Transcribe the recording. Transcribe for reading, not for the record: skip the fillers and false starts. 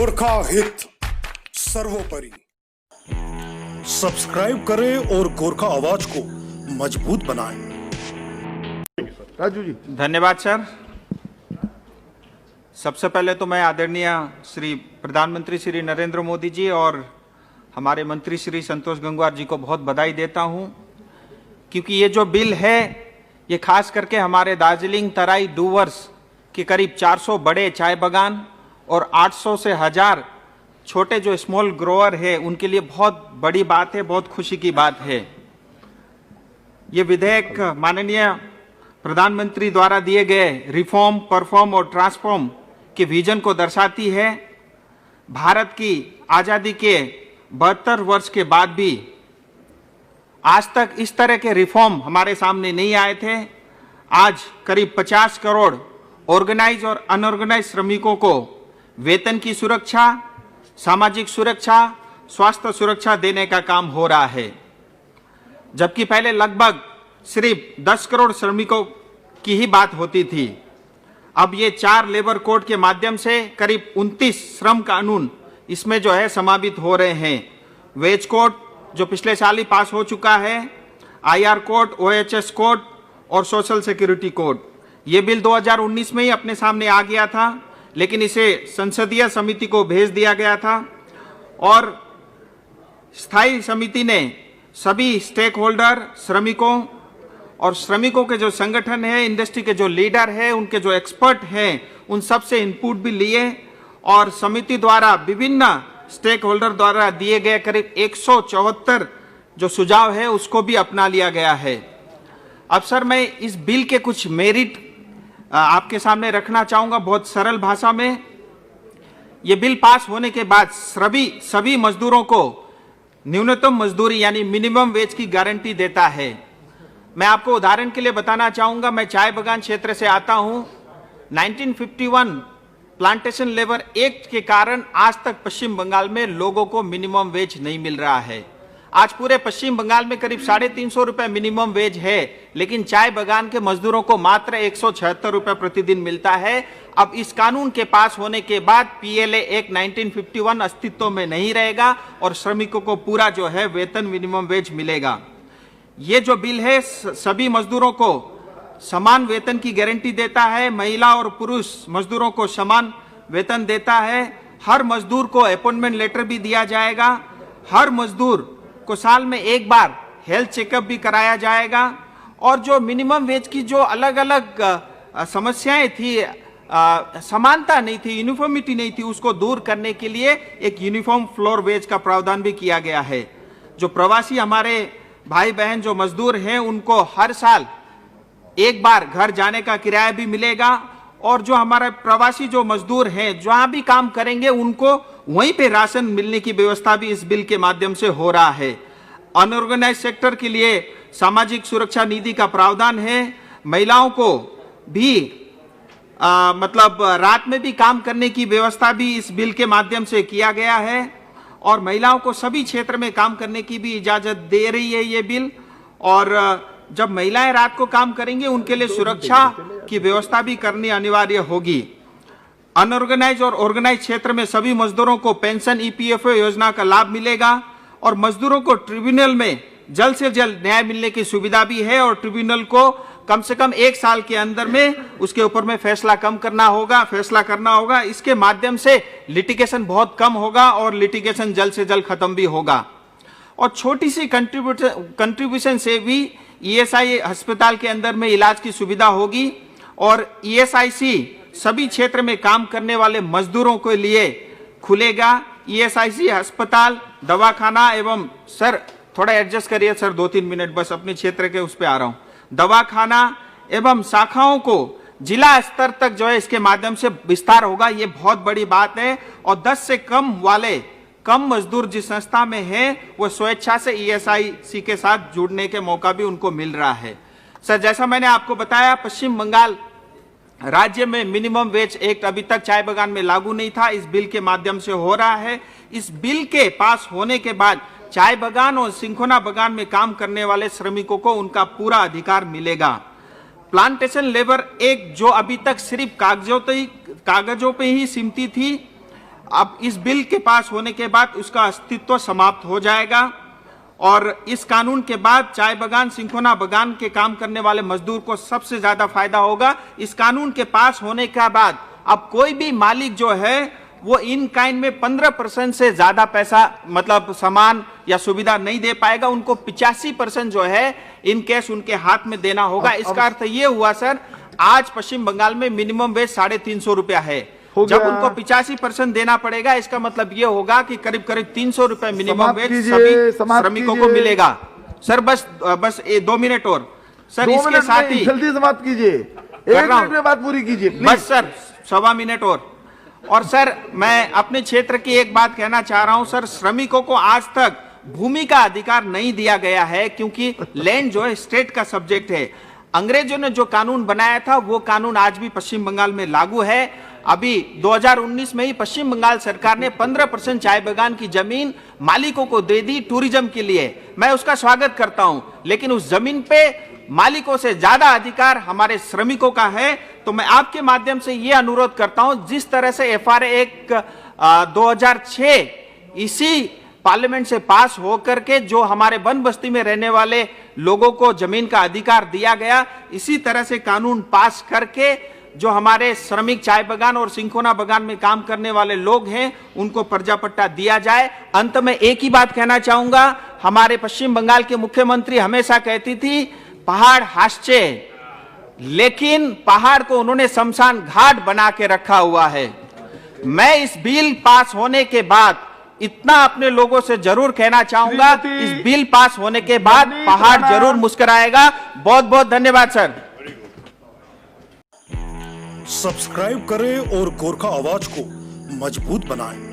गोरखा हित सर्वोपरि। सब्सक्राइब करें और गोरखा आवाज को मजबूत बनाएं। राजू जी। धन्यवाद सर। सबसे पहले तो मैं आदरणीय श्री प्रधानमंत्री श्री नरेंद्र मोदी जी और हमारे मंत्री श्री संतोष गंगवार जी को बहुत बधाई देता हूं, क्योंकि ये जो बिल है ये खास करके हमारे दार्जिलिंग तराई डूवर्स के करीब 400 बड़े चाय बागान और 800 से 1000 छोटे जो स्मॉल ग्रोअर है उनके लिए बहुत बड़ी बात है, बहुत खुशी की बात है। ये विधेयक माननीय प्रधानमंत्री द्वारा दिए गए रिफॉर्म, परफॉर्म और ट्रांसफॉर्म के विजन को दर्शाती है। भारत की आजादी के 72 वर्ष के बाद भी आज तक इस तरह के रिफॉर्म हमारे सामने नहीं आए थे। आज करीब 50 करोड़ ऑर्गेनाइज और अनऑर्गेनाइज श्रमिकों को वेतन की सुरक्षा, सामाजिक सुरक्षा, स्वास्थ्य सुरक्षा देने का काम हो रहा है, जबकि पहले लगभग सिर्फ 10 करोड़ श्रमिकों की ही बात होती थी। अब ये 4 लेबर कोड के माध्यम से करीब 29 श्रम कानून इसमें जो है समावित हो रहे हैं। वेज कोड जो पिछले साल ही पास हो चुका है, IR कोड, OHS कोड और सोशल सिक्योरिटी कोड। ये बिल 2019 में ही अपने सामने आ गया था, लेकिन इसे संसदीय समिति को भेज दिया गया था और स्थायी समिति ने सभी स्टेक होल्डर, श्रमिकों और श्रमिकों के जो संगठन है, इंडस्ट्री के जो लीडर है, उनके जो एक्सपर्ट हैं, उन सब से इनपुट भी लिए और समिति द्वारा विभिन्न स्टेक होल्डर द्वारा दिए गए करीब 174 जो सुझाव है उसको भी अपना लिया गया है। अब सर मैं इस बिल के कुछ मेरिट आपके सामने रखना चाहूंगा बहुत सरल भाषा में। ये बिल पास होने के बाद सभी मजदूरों को न्यूनतम मजदूरी यानी मिनिमम वेज की गारंटी देता है। मैं आपको उदाहरण के लिए बताना चाहूंगा, मैं चाय बागान क्षेत्र से आता हूं। 1951 प्लांटेशन लेबर एक्ट के कारण आज तक पश्चिम बंगाल में लोगों को मिनिमम वेज नहीं मिल रहा है। आज पूरे पश्चिम बंगाल में करीब 350 रुपए मिनिमम वेज है, लेकिन चाय बागान के मजदूरों को मात्र 176 रुपए प्रतिदिन मिलता है। अब इस कानून के पास होने के बाद PLA एक्ट 1951 अस्तित्व में नहीं रहेगा और श्रमिकों को पूरा जो है वेतन मिनिमम वेज मिलेगा। ये जो बिल है सभी मजदूरों को समान वेतन की गारंटी देता है, महिला और पुरुष मजदूरों को समान वेतन देता है। हर मजदूर को अपॉइंटमेंट लेटर भी दिया जाएगा। हर मजदूर को साल में एक बार हेल्थ चेकअप भी कराया जाएगा और जो मिनिमम वेज की जो अलग अलग समस्याएं थी, समानता नहीं थी, यूनिफॉर्मिटी नहीं थी, उसको दूर करने के लिए एक यूनिफॉर्म फ्लोर वेज का प्रावधान भी किया गया है। जो प्रवासी हमारे भाई बहन जो मजदूर हैं उनको हर साल एक बार घर जाने का किराया भी मिलेगा और जो हमारे प्रवासी जो मजदूर हैं जहां भी काम करेंगे उनको वहीं पे राशन मिलने की व्यवस्था भी इस बिल के माध्यम से हो रहा है। अनऑर्गेनाइज सेक्टर के लिए सामाजिक सुरक्षा निधि का प्रावधान है। महिलाओं को भी मतलब रात में भी काम करने की व्यवस्था भी इस बिल के माध्यम से किया गया है और महिलाओं को सभी क्षेत्र में काम करने की भी इजाजत दे रही है ये बिल। और जब महिलाएं रात को काम करेंगे उनके लिए सुरक्षा की व्यवस्था भी करनी अनिवार्य होगी। अनऑर्गेनाइज और ऑर्गेनाइज क्षेत्र में सभी मजदूरों को पेंशन EPFO योजना का लाभ मिलेगा और मजदूरों को ट्रिब्यूनल में जल्द से जल्द न्याय मिलने की सुविधा भी है और ट्रिब्यूनल को कम से कम 1 साल के अंदर में उसके ऊपर में फैसला करना होगा। इसके माध्यम से लिटिगेशन बहुत कम होगा और लिटिगेशन जल्द से जल्द खत्म भी होगा। और छोटी सी कंट्रीब्यूशन से भी ESI अस्पताल के अंदर में इलाज की सुविधा होगी और ESIC सभी क्षेत्र में काम करने वाले मजदूरों के लिए खुलेगा। ESIC अस्पताल, दवाखाना एवं सर थोड़ा एडजस्ट करिए सर 2-3 मिनट, बस अपने क्षेत्र के उस पे आ रहा हूं। दवाखाना एवं शाखाओं को जिला स्तर तक जो है इसके माध्यम से विस्तार होगा। ये बहुत बड़ी बात है और 10 से कम मजदूर जिस संस्था में हैं वो स्वेच्छा से ESIC के साथ जुड़ने के मौका भी उनको मिल रहा है। सर जैसा मैंने आपको बताया, पश्चिम बंगाल राज्य में मिनिमम वेज एक्ट अभी तक चाय बागान में लागू नहीं था, इस बिल के माध्यम से हो रहा है। इस बिल के पास होने के बाद चाय बागान और सिंखोना बागान में काम करने वाले श्रमिकों को उनका पूरा अधिकार मिलेगा। प्लांटेशन लेबर एक्ट जो अभी तक सिर्फ कागजों पे ही सीमित थी, अब इस बिल के पास होने के बाद उसका अस्तित्व समाप्त हो जाएगा और इस कानून के बाद चाय बागान, सिंकोना बागान के काम करने वाले मजदूर को सबसे ज्यादा फायदा होगा। इस कानून के पास होने के बाद अब कोई भी मालिक जो है वो इन काइंड में 15% से ज्यादा पैसा मतलब सामान या सुविधा नहीं दे पाएगा। उनको 85% जो है इन कैश उनके हाथ में देना होगा। इसका अर्थ ये हुआ सर, आज पश्चिम बंगाल में मिनिमम वेज 350 रुपया है। जब उनको 85% देना पड़ेगा, इसका मतलब ये होगा कि करीब करीब 300 रुपए मिनिमम वेज सभी श्रमिकों को मिलेगा। सर बस 2 मिनट और सर, इसके साथ ही जल्दी समाप्त कीजिए, 1 मिनट में बात पूरी कीजिए बस सर, 1.25 मिनट और सर मैं अपने क्षेत्र की एक बात कहना चाह रहा हूं सर, श्रमिकों को आज तक भूमि का अधिकार नहीं दिया गया है क्योंकि लैंड जो है स्टेट का सब्जेक्ट है। अंग्रेजों ने जो कानून बनाया था वो कानून आज भी पश्चिम बंगाल में लागू है। अभी 2019 में ही पश्चिम बंगाल सरकार ने 15% चाय बागान की जमीन मालिकों को दे दी टूरिज्म के लिए। मैं उसका स्वागत करता हूं, लेकिन उस जमीन पे मालिकों से ज्यादा अधिकार हमारे श्रमिकों का है। तो मैं आपके माध्यम से यह अनुरोध करता हूं, जिस तरह से FRA एक्ट 2006 इसी पार्लियामेंट से पास होकर के जो हमारे वन बस्ती में रहने वाले लोगों को जमीन का अधिकार दिया गया, इसी तरह से कानून पास करके जो हमारे श्रमिक चाय बागान और सिंकोना बागान में काम करने वाले लोग हैं उनको पर्जापट्टा दिया जाए। अंत में एक ही बात कहना चाहूंगा, हमारे पश्चिम बंगाल के मुख्यमंत्री हमेशा कहती थी पहाड़ हास्चे, लेकिन पहाड़ को उन्होंने शमशान घाट बना के रखा हुआ है। मैं इस बिल पास होने के बाद इतना अपने लोगों से जरूर कहना चाहूंगा, इस बिल पास होने के बाद पहाड़ जरूर मुस्कुराएगा। बहुत बहुत धन्यवाद सर। सब्सक्राइब करें और गोरखा आवाज को मजबूत बनाएं।